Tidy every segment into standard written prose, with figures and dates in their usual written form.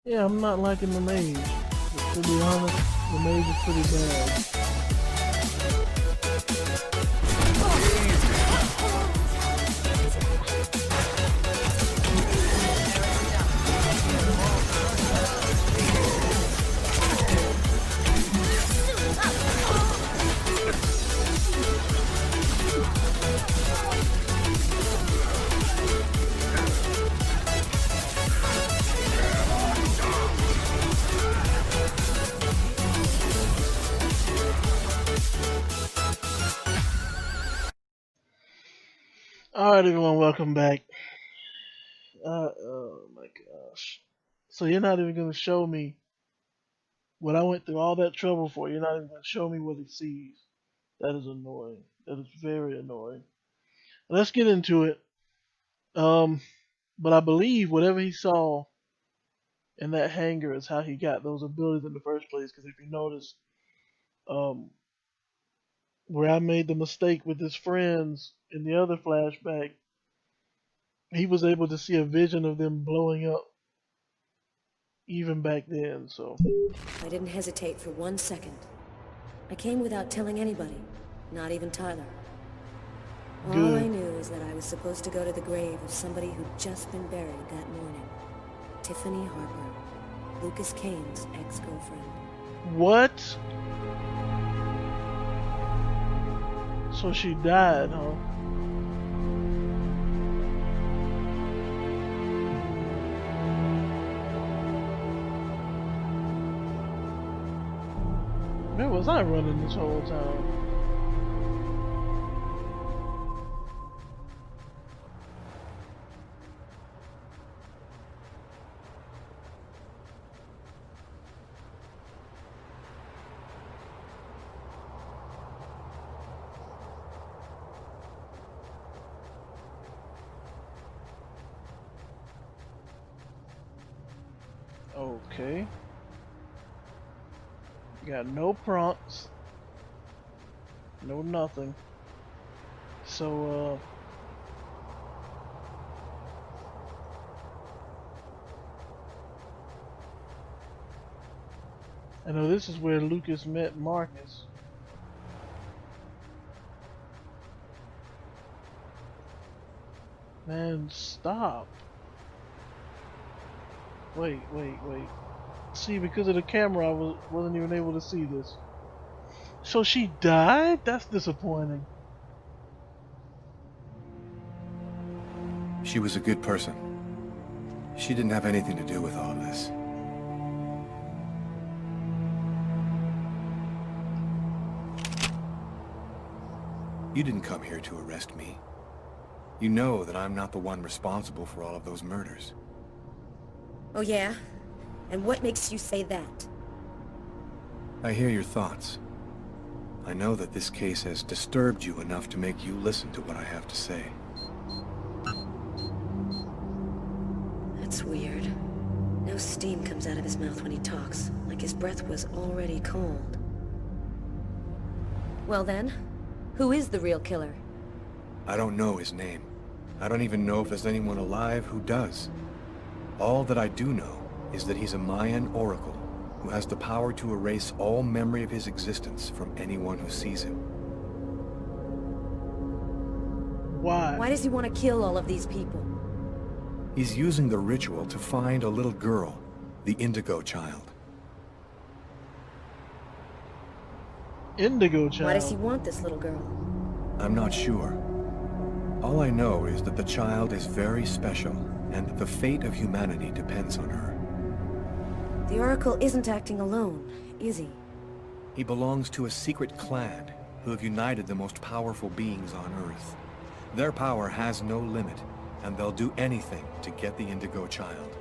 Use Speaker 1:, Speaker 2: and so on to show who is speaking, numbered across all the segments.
Speaker 1: Yeah, I'm not liking the mage. To be honest, the mage is pretty bad. Alright, everyone, welcome back. Oh my gosh. So you're not even gonna show me what I went through all that trouble for. You're not even gonna show me what he sees. That is annoying. That is very annoying. Let's get into it. Um, but I believe whatever he saw in that hangar is how he got those abilities in the first place. Because if you notice, um, where I made the mistake with his friends in the other flashback, he was able to see a vision of them blowing up even back then. So
Speaker 2: I didn't hesitate for 1 second. I came without telling anybody, not even Tyler. All I
Speaker 1: good.
Speaker 2: knew is that I was supposed to go to the grave of somebody who'd just been buried that morning. Tiffany Harper, Lucas Kane's ex-girlfriend.
Speaker 1: What? So she died, huh? Where was I running this whole time? Okay. Got no prompts. No nothing. So, I know this is where Lucas met Marcus. Man, stop. Wait. See, because of the camera, wasn't even able to see this. So she died? That's disappointing.
Speaker 3: She was a good person. She didn't have anything to do with all of this. You didn't come here to arrest me. You know that I'm not the one responsible for all of those murders.
Speaker 2: Oh yeah? And what makes you say that?
Speaker 3: I hear your thoughts. I know that this case has disturbed you enough to make you listen to what I have to say.
Speaker 2: That's weird. No steam comes out of his mouth when he talks, like his breath was already cold. Well then, who is the real killer?
Speaker 3: I don't know his name. I don't even know if there's anyone alive who does. All that I do know is that he's a Mayan oracle who has the power to erase all memory of his existence from anyone who sees him.
Speaker 1: Why?
Speaker 2: Why does he want to kill all of these people?
Speaker 3: He's using the ritual to find a little girl, the Indigo child.
Speaker 1: Indigo
Speaker 2: Why does he
Speaker 1: child.
Speaker 2: want this little girl?
Speaker 3: I'm not sure. All I know is that the child is very special, and that the fate of humanity depends on her.
Speaker 2: The Oracle isn't acting alone, is he?
Speaker 3: He belongs to a secret clan who have united the most powerful beings on Earth. Their power has no limit, and they'll do anything to get the Indigo child.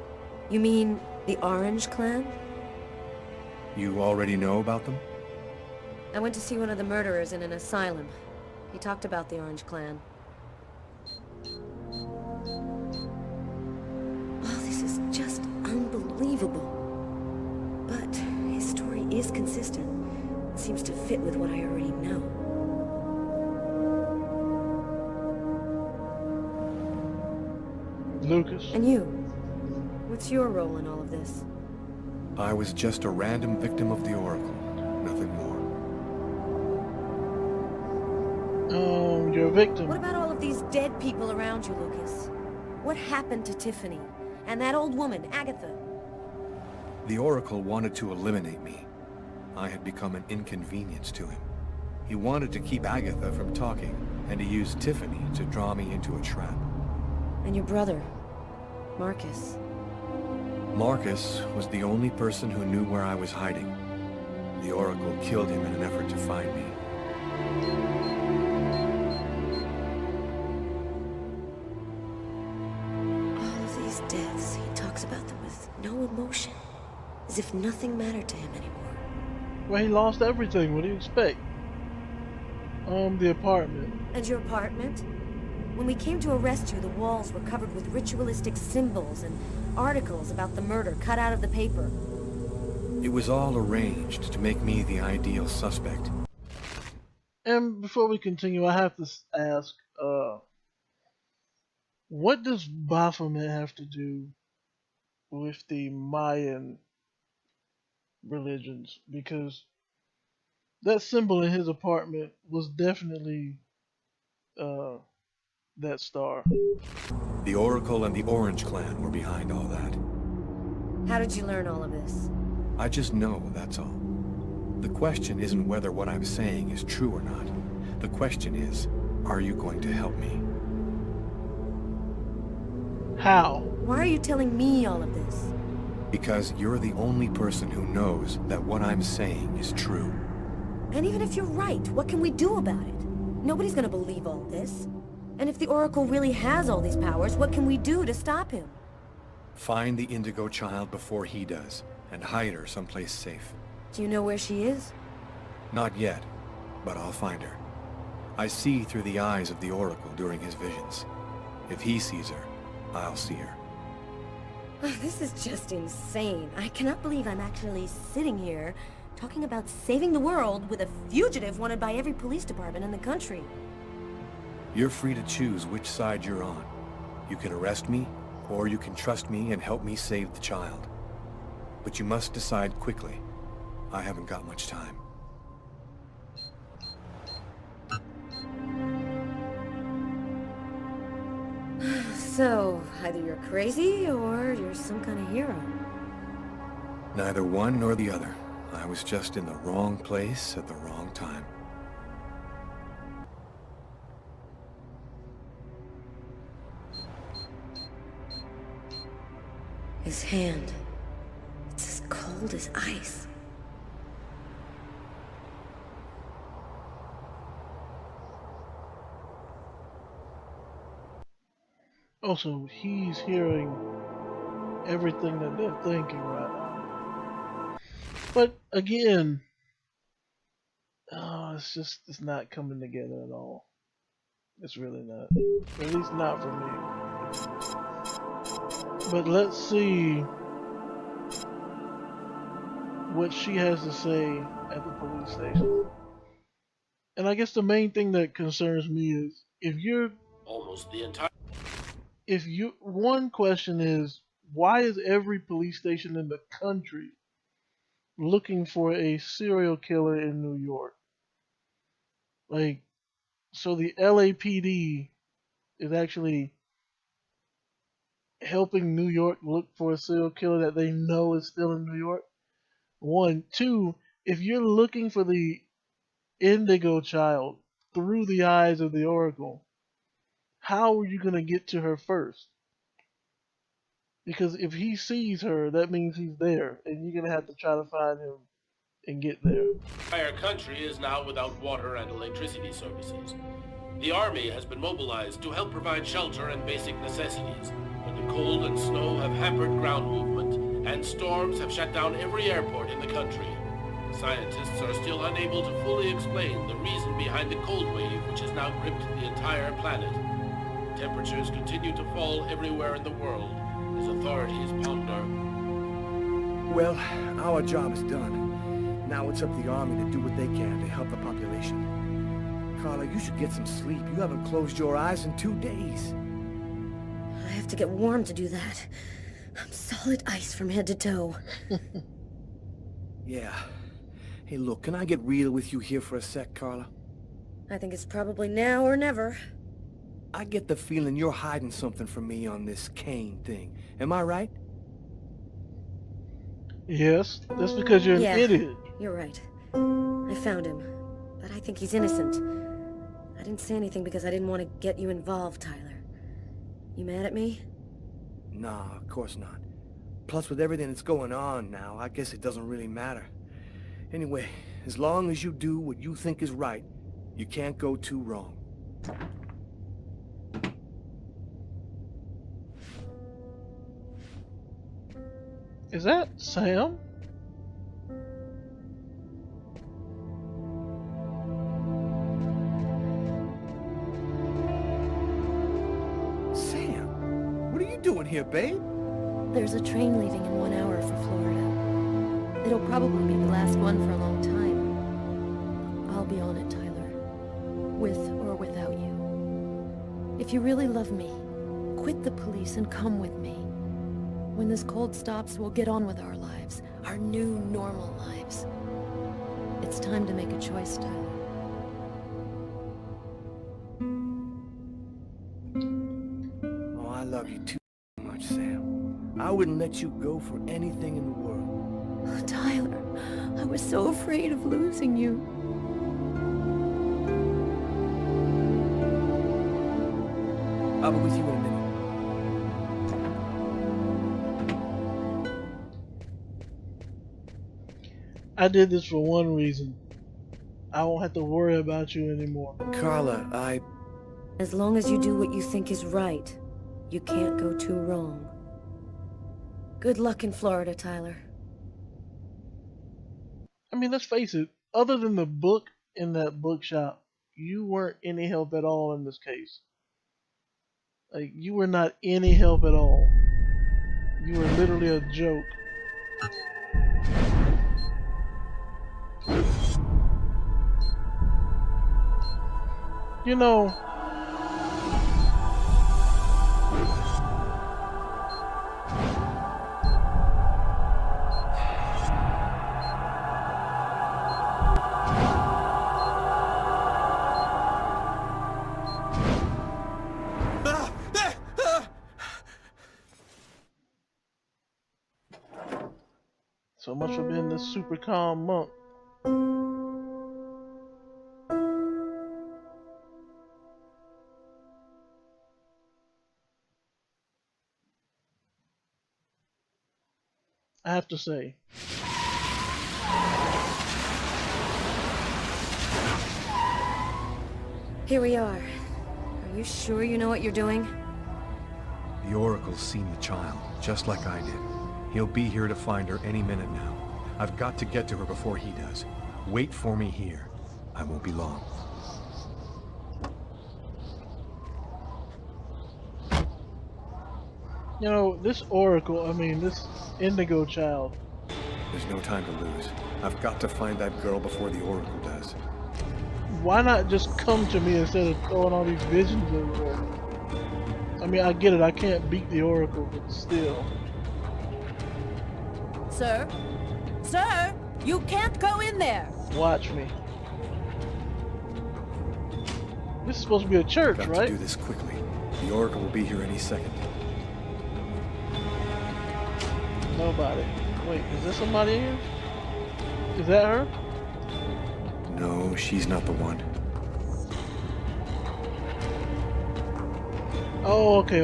Speaker 2: You mean the Orange Clan?
Speaker 3: You already know about them?
Speaker 2: I went to see one of the murderers in an asylum. He talked about the Orange Clan. Oh, this is just unbelievable. But his story is consistent. It seems to fit with what I already know.
Speaker 1: Lucas.
Speaker 2: And you? What's your role in all of this?
Speaker 3: I was just a random victim of the Oracle, nothing more.
Speaker 1: You're a
Speaker 2: What
Speaker 1: victim.
Speaker 2: about all of these dead people around you, Lucas? What happened to Tiffany? And that old woman, Agatha?
Speaker 3: The Oracle wanted to eliminate me. I had become an inconvenience to him. He wanted to keep Agatha from talking, and he used Tiffany to draw me into a trap.
Speaker 2: And your brother, Marcus.
Speaker 3: Marcus was the only person who knew where I was hiding. The Oracle killed him in an effort to find me.
Speaker 2: All of these deaths, he talks about them with no emotion. As if nothing mattered to him anymore.
Speaker 1: Well, he lost everything. What do you expect? The apartment.
Speaker 2: And your apartment? When we came to arrest you, the walls were covered with ritualistic symbols and articles about the murder cut out of the paper.
Speaker 3: It was all arranged to make me the ideal suspect.
Speaker 1: And before we continue, I have to ask, what does Baphomet have to do with the Mayan religions? Because that symbol in his apartment was definitely that star.
Speaker 3: The Oracle and the Orange Clan were behind all that.
Speaker 2: How did you learn all of this?
Speaker 3: I just know, that's all. The question isn't whether what I'm saying is true or not. The question is, are you going to help me?
Speaker 1: How?
Speaker 2: Why are you telling me all of this?
Speaker 3: Because you're the only person who knows that what I'm saying is true.
Speaker 2: And even if you're right, what can we do about it? Nobody's gonna believe all this. And if the Oracle really has all these powers, what can we do to stop him?
Speaker 3: Find the Indigo child before he does, and hide her someplace safe.
Speaker 2: Do you know where she is?
Speaker 3: Not yet, but I'll find her. I see through the eyes of the Oracle during his visions. If he sees her, I'll see her.
Speaker 2: This is just insane. I cannot believe I'm actually sitting here talking about saving the world with a fugitive wanted by every police department in the country.
Speaker 3: You're free to choose which side you're on. You can arrest me, or you can trust me and help me save the child. But you must decide quickly. I haven't got much time.
Speaker 2: So, either you're crazy, or you're some kind of hero.
Speaker 3: Neither one nor the other. I was just in the wrong place at the wrong time.
Speaker 2: His hand. It's as cold as ice.
Speaker 1: Also, he's hearing everything that they're thinking right now. But again, it's not coming together at all. It's really not. At least not for me. But let's see what she has to say at the police station. And I guess the main thing that concerns me is one question is, why is every police station in the country looking for a serial killer in New York? Like, so the LAPD is actually helping New York look for a serial killer that they know is still in New York? One. Two, if you're looking for the Indigo child through the eyes of the Oracle, how are you going to get to her first? Because if he sees her, that means he's there, and you're going to have to try to find him and get there.
Speaker 4: The entire country is now without water and electricity services. The army has been mobilized to help provide shelter and basic necessities, but the cold and snow have hampered ground movement, and storms have shut down every airport in the country. Scientists are still unable to fully explain the reason behind the cold wave which has now gripped the entire planet. Temperatures continue to fall everywhere in the world as authorities ponder.
Speaker 5: Well, our job is done. Now it's up to the army to do what they can to help the population. Carla, you should get some sleep. You haven't closed your eyes in 2 days.
Speaker 2: I have to get warm to do that. I'm solid ice from head to toe.
Speaker 5: Yeah. Hey, look, can I get real with you here for a sec, Carla?
Speaker 2: I think it's probably now or never.
Speaker 5: I get the feeling you're hiding something from me on this Kane thing. Am I right?
Speaker 1: Yes, that's because you're an
Speaker 2: Yeah,
Speaker 1: idiot.
Speaker 2: you're right. I found him, but I think he's innocent. I didn't say anything because I didn't want to get you involved, Tyler. You mad at me?
Speaker 5: Nah, of course not. Plus, with everything that's going on now, I guess it doesn't really matter. Anyway, as long as you do what you think is right, you can't go too wrong.
Speaker 1: Is that Sam?
Speaker 5: Sam, what are you doing here, babe?
Speaker 2: There's a train leaving in 1 hour for Florida. It'll probably be the last one for a long time. I'll be on it, Tyler. With or without you. If you really love me, quit the police and come with me. When this cold stops, we'll get on with our lives. Our new, normal lives. It's time to make a choice, Tyler.
Speaker 5: Oh, I love you too much, Sam. I wouldn't let you go for anything in the world.
Speaker 2: Oh, Tyler, I was so afraid of losing you.
Speaker 5: I'll be with you in a minute.
Speaker 1: I did this for one reason. I won't have to worry about you anymore.
Speaker 5: Carla,
Speaker 2: As long as you do what you think is right, you can't go too wrong. Good luck in Florida, Tyler.
Speaker 1: I mean, let's face it, other than the book in that bookshop, you weren't any help at all in this case. Like, you were not any help at all. You were literally a joke. You know, so much for being this super calm monk. I have to say,
Speaker 2: Here we are. Are you sure you know what you're doing?
Speaker 3: The Oracle's seen the child, just like I did. He'll be here to find her any minute now. I've got to get to her before he does. Wait for me here. I won't be long.
Speaker 1: you know, this Oracle, this Indigo child,
Speaker 3: There's no time to lose. I've got to find that girl before the Oracle does.
Speaker 1: why not just come to me instead of throwing all these visions everywhere? I get it, I can't beat the Oracle, but still.
Speaker 6: Sir? Sir! You can't go in there!
Speaker 1: Watch me. This is supposed to be a church,
Speaker 3: Got
Speaker 1: right?
Speaker 3: to do this quickly. The Oracle will be here any second.
Speaker 1: Nobody. Wait, is there somebody here? Is that her?
Speaker 3: No, she's not the one.
Speaker 1: Oh, okay.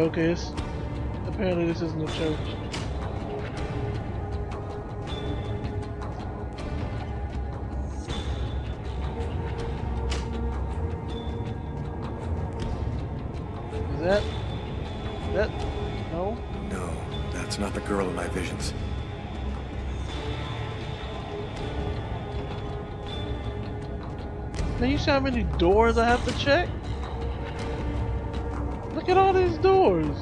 Speaker 1: Apparently this isn't a church. Is that... No?
Speaker 3: No, that's not the girl in my visions.
Speaker 1: Man, you see how many doors I have to check? Look at all these doors.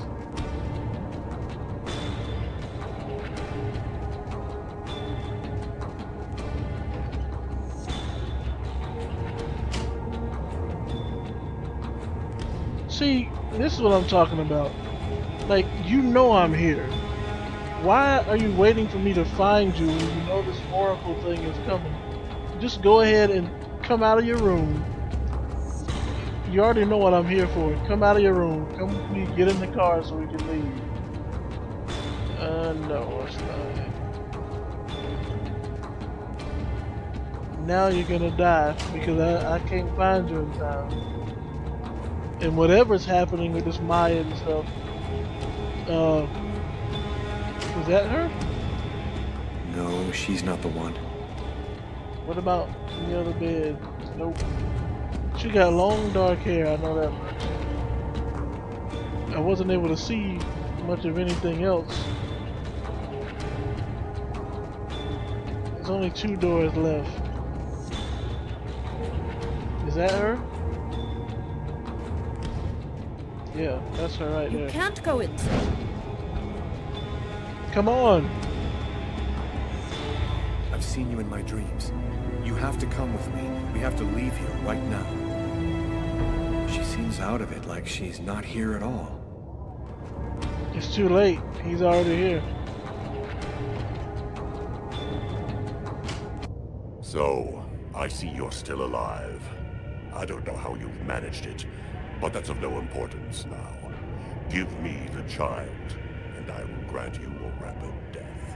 Speaker 1: See, this is what I'm talking about. Like, you know I'm here. Why are you waiting for me to find you when you know this oracle thing is coming? Just go ahead and come out of your room. You already know what I'm here for. Come out of your room. Come with me. Get in the car so we can leave. No, it's not. Now you're gonna die because I can't find you in time. And whatever's happening with this Maya and stuff, is that her?
Speaker 3: No, she's not the one.
Speaker 1: What about the other bed? Nope. She got long dark hair, I know that much. I wasn't able to see much of anything else. There's only 2 doors left. Is that her? Yeah, that's her right
Speaker 6: You
Speaker 1: there.
Speaker 6: can't go inside.
Speaker 1: Come on!
Speaker 3: I've seen you in my dreams. You have to come with me. We have to leave here right now. She seems out of it, like she's not here at all.
Speaker 1: It's too late. He's already here.
Speaker 7: So, I see you're still alive. I don't know how you've managed it, but that's of no importance now. Give me the child, and I will grant you a rapid death.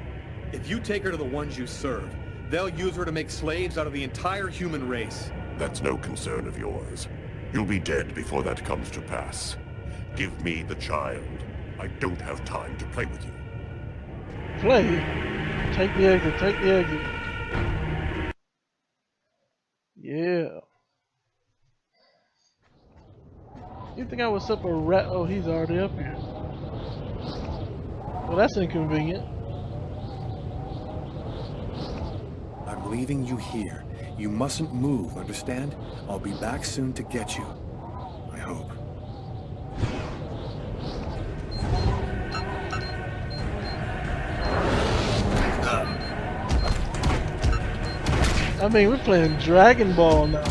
Speaker 3: If you take her to the ones you serve, they'll use her to make slaves out of the entire human race.
Speaker 7: That's no concern of yours. You'll be dead before that comes to pass. Give me the child. I don't have time to play with you.
Speaker 1: Play? Take the exit, take the exit. Yeah. You think I was up a rat? Oh, he's already up here. Well, that's inconvenient.
Speaker 3: I'm leaving you here. You mustn't move, understand? I'll be back soon to get you. I hope.
Speaker 1: I mean, we're playing Dragon Ball now.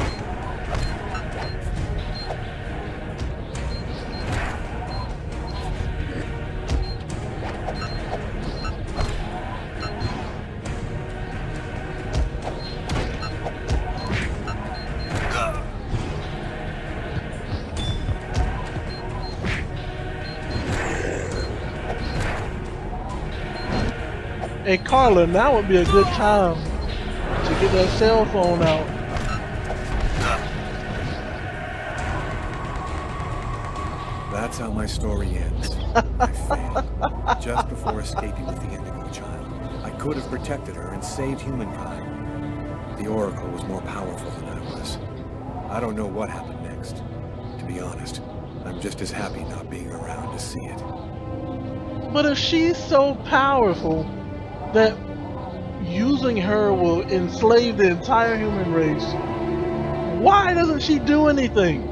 Speaker 1: Hey Carla, now would be a good time to get that cell phone out.
Speaker 3: That's how my story ends. I failed. Just before escaping with the Indigo child, I could have protected her and saved humankind. The Oracle was more powerful than I was. I don't know what happened next. To be honest, I'm just as happy not being around to see it.
Speaker 1: But if she's so powerful that using her will enslave the entire human race, why doesn't she do anything?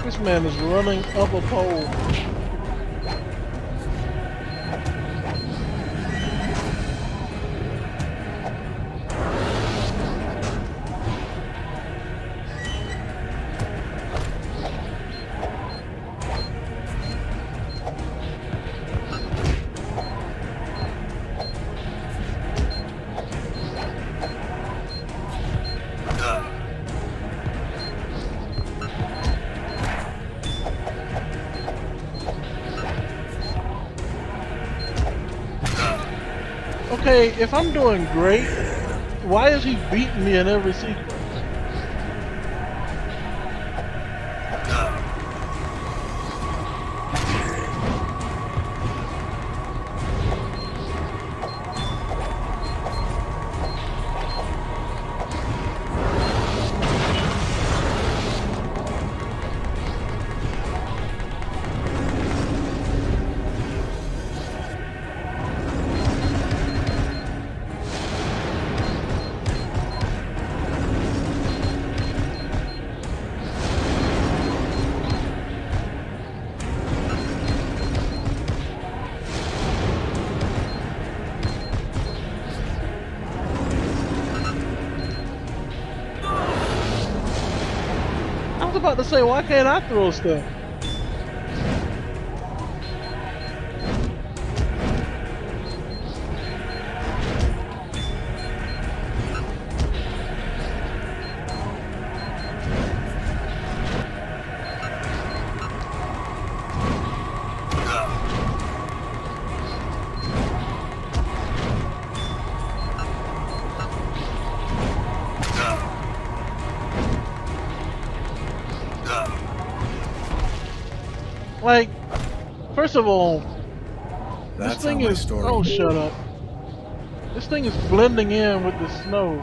Speaker 1: This man is running up a pole. okay, if I'm doing great, why is he beating me in every sequence? I was about to say, why can't I throw stuff? Like, first of all,
Speaker 3: That's
Speaker 1: this thing
Speaker 3: how my
Speaker 1: is.
Speaker 3: story.
Speaker 1: Oh, shut up. This thing is blending in with the snow.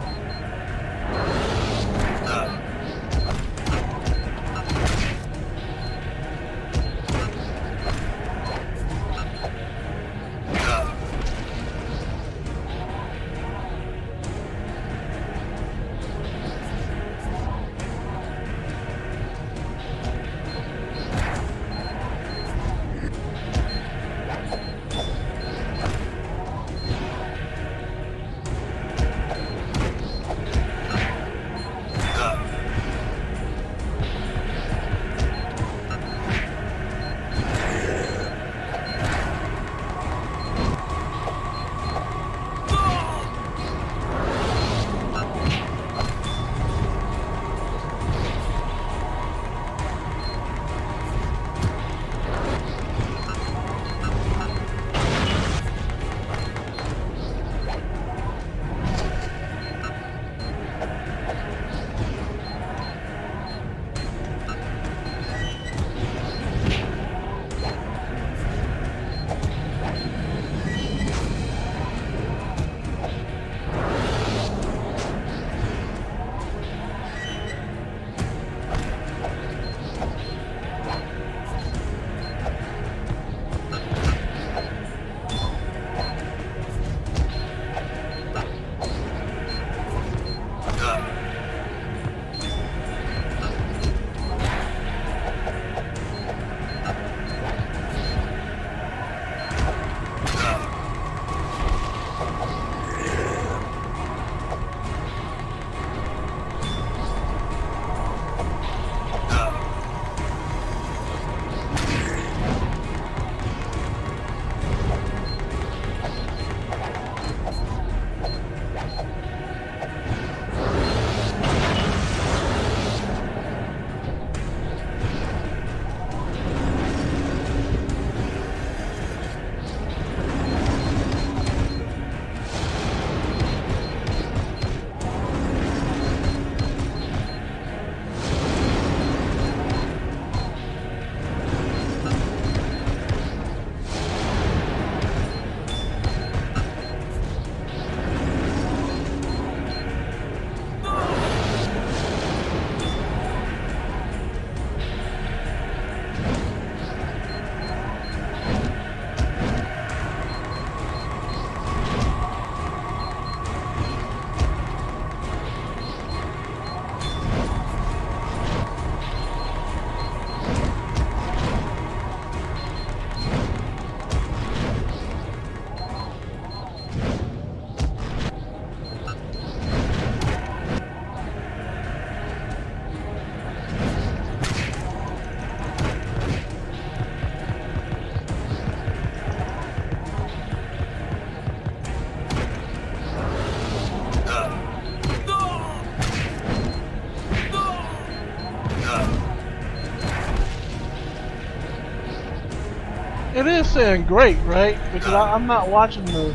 Speaker 1: It is saying great, right? Because I'm not watching the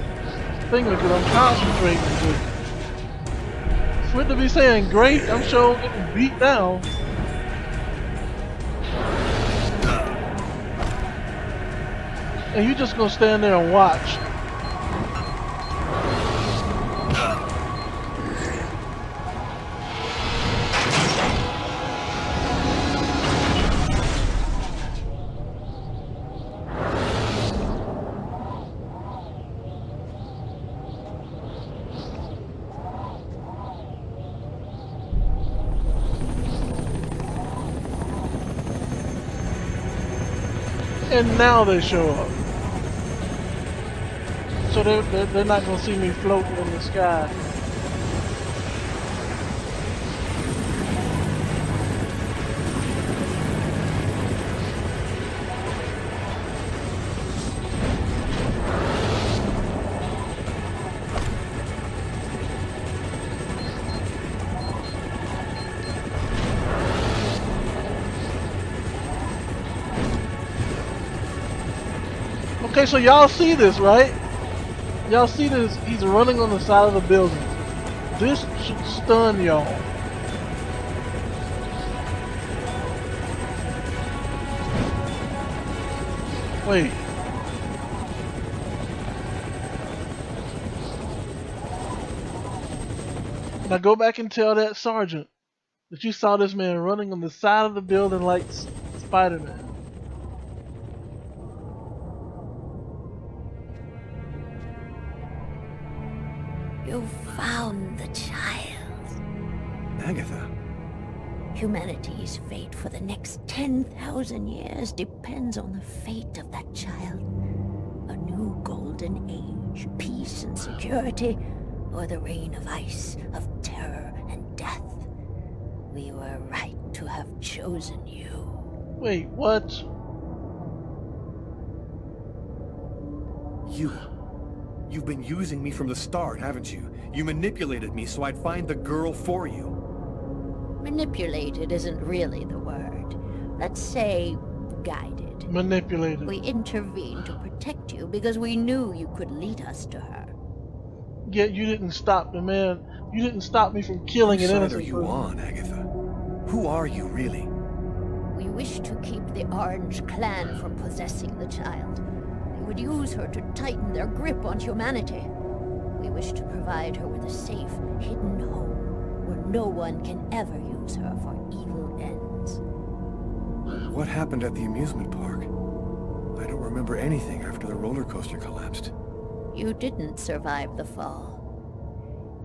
Speaker 1: finger because I'm concentrating. For it to be saying great, I'm sure getting beat down. And you just gonna stand there and watch. And now they show up. So they're not going to see me floating in the sky. Okay, so y'all see this, right? Y'all see this? He's running on the side of the building. This should stun y'all. Wait. Now go back and tell that sergeant that you saw this man running on the side of the building like Spider-Man.
Speaker 2: You found the child.
Speaker 3: Agatha.
Speaker 2: Humanity's fate for the next 10,000 years depends on the fate of that child. A new golden age, peace and security, or the reign of ice, of terror and death. We were right to have chosen you.
Speaker 1: Wait, what?
Speaker 3: You've been using me from the start, haven't you? You manipulated me so I'd find the girl for you.
Speaker 2: Manipulated isn't really the word. Let's say guided.
Speaker 1: Manipulated.
Speaker 2: We intervened to protect you because we knew you could lead us to her.
Speaker 1: Yet you didn't stop the man. You didn't stop me from killing an innocent
Speaker 3: Whose side are you
Speaker 1: person.
Speaker 3: on, Agatha? Who are you, really?
Speaker 2: We wish to keep the Orange Clan from possessing the child. They would use her to tighten their grip on humanity. We wish to provide her with a safe, hidden home where no one can ever use her for evil ends.
Speaker 3: What happened at the amusement park? I don't remember anything after the roller coaster collapsed.
Speaker 2: You didn't survive the fall.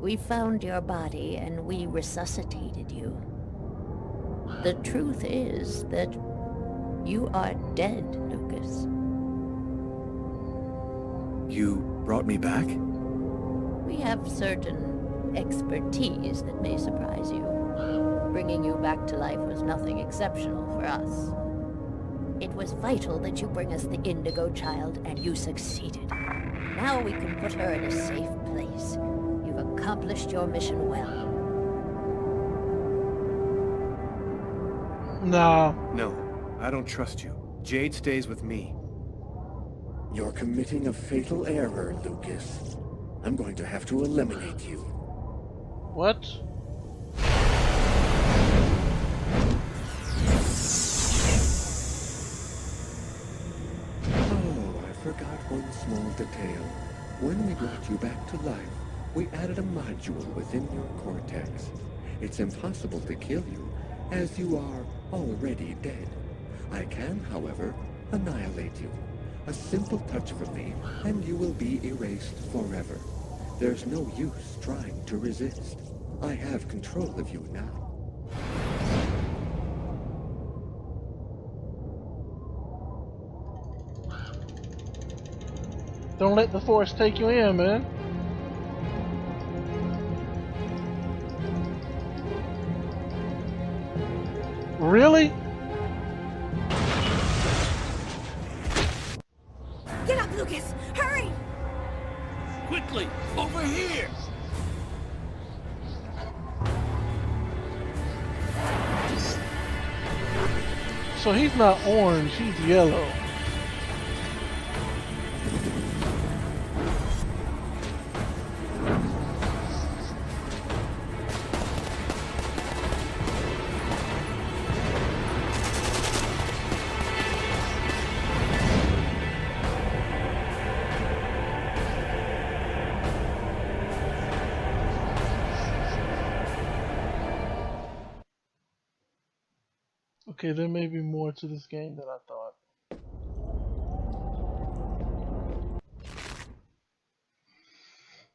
Speaker 2: We found your body and we resuscitated you. The truth is that you are dead, Lucas.
Speaker 3: You brought me back?
Speaker 2: We have certain expertise that may surprise you. Bringing you back to life was nothing exceptional for us. It was vital that you bring us the Indigo child, and you succeeded. Now we can put her in a safe place. You've accomplished your mission well.
Speaker 1: Nah.
Speaker 3: No, I don't trust you. Jade stays with me.
Speaker 5: You're committing a fatal error, Lucas. I'm going to have to eliminate you.
Speaker 1: What?
Speaker 8: Oh, I forgot one small detail. When we brought you back to life, we added a module within your cortex. It's impossible to kill you, as you are already dead. I can, however, annihilate you. A simple touch from me, and you will be erased forever. There's no use trying to resist. I have control of you now.
Speaker 1: Don't let the Force take you in, man. Really?
Speaker 6: Get up, Lucas! Hurry!
Speaker 4: Quickly, over here!
Speaker 1: So he's not orange, he's yellow. Okay, there may be more to this game than I thought.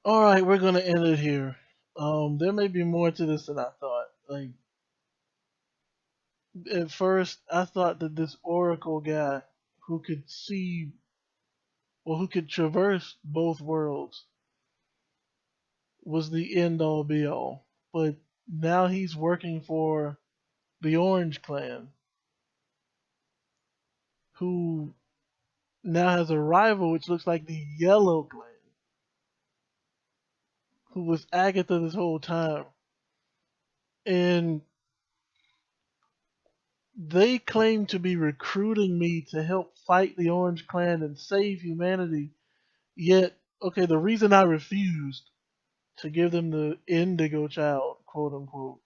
Speaker 1: All right, we're gonna end it here. There may be more to this than I thought. Like at first, I thought that this Oracle guy who could see or who could traverse both worlds was the end all be all. But now he's working for the Orange Clan, who now has a rival which looks like the Yellow Clan, who was Agatha this whole time. And they claim to be recruiting me to help fight the Orange Clan and save humanity. Yet, okay, the reason I refused to give them the Indigo child, quote unquote,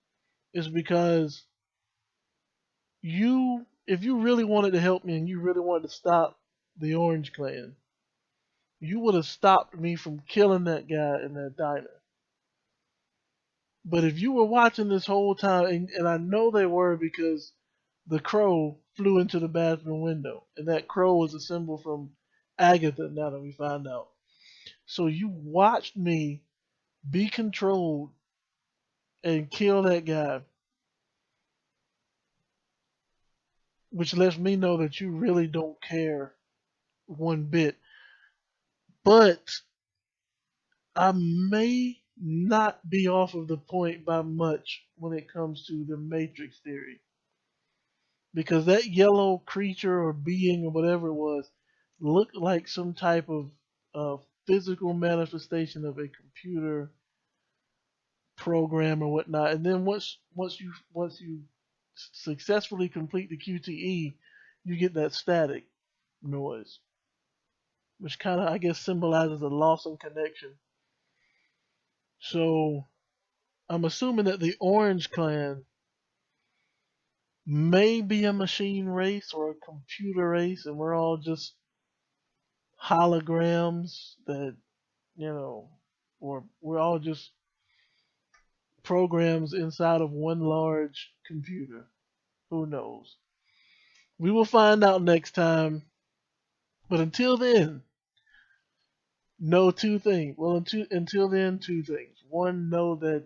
Speaker 1: is because if you really wanted to help me and you really wanted to stop the Orange Clan, you would have stopped me from killing that guy in that diner. But if you were watching this whole time, and I know they were because the crow flew into the bathroom window, and that crow was a symbol from Agatha. Now that we find out, so you watched me be controlled and kill that guy, which lets me know that you really don't care one bit. But I may not be off of the point by much when it comes to the Matrix theory. Because that yellow creature or being or whatever it was looked like some type of physical manifestation of a computer program or whatnot. And then once you successfully complete the QTE, you get that static noise, which kind of I guess symbolizes a loss in connection. So I'm assuming that the Orange Clan may be a machine race or a computer race, and we're all just holograms that, you know, or we're all just programs inside of one large computer. Who knows? We will find out next time. But until then, know two things. Well, until then, two things. One, know that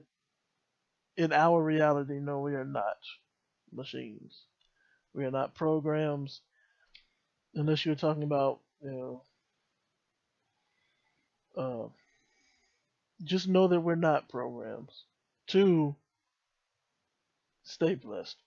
Speaker 1: in our reality, no, we are not machines. We are not programs, unless you're talking about, uh, just know that we're not programs. Two, stay blessed.